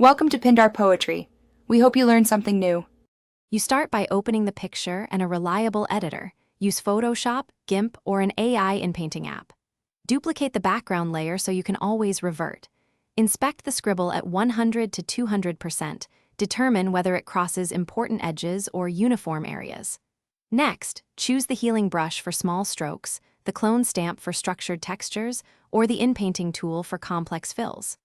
Welcome to Pindar Poetry. We hope you learned something new. You start by opening the picture and a reliable editor. Use Photoshop, GIMP, or an AI in-painting app. Duplicate the background layer so you can always revert. Inspect the scribble at 100 to 200%. Determine whether it crosses important edges or uniform areas. Next, choose the healing brush for small strokes, the clone stamp for structured textures, or the in-painting tool for complex fills.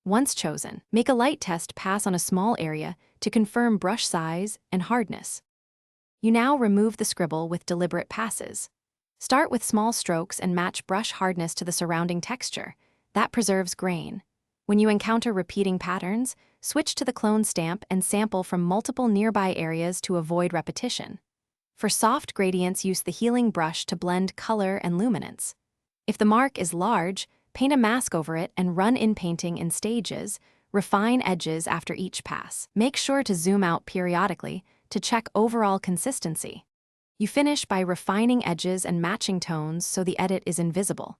Once chosen, make a light test pass on a small area to confirm brush size and hardness. You now remove the scribble with deliberate passes. Start with small strokes and match brush hardness to the surrounding texture. That preserves grain. When you encounter repeating patterns, switch to the clone stamp and sample from multiple nearby areas to avoid repetition. For soft gradients, use the healing brush to blend color and luminance. If the mark is large, paint a mask over it and run in-painting in stages. Refine edges after each pass. Make sure to zoom out periodically to check overall consistency. You finish by refining edges and matching tones so the edit is invisible.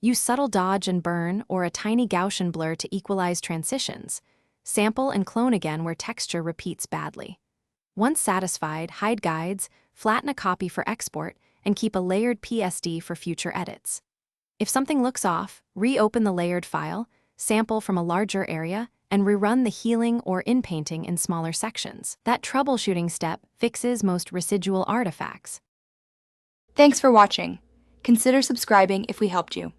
Use subtle dodge and burn or a tiny Gaussian blur to equalize transitions. Sample and clone again where texture repeats badly. Once satisfied, hide guides, flatten a copy for export, and keep a layered PSD for future edits. If something looks off, reopen the layered file, sample from a larger area, and rerun the healing or in-painting in smaller sections. That troubleshooting step fixes most residual artifacts. Thanks for watching. Consider subscribing if we helped you.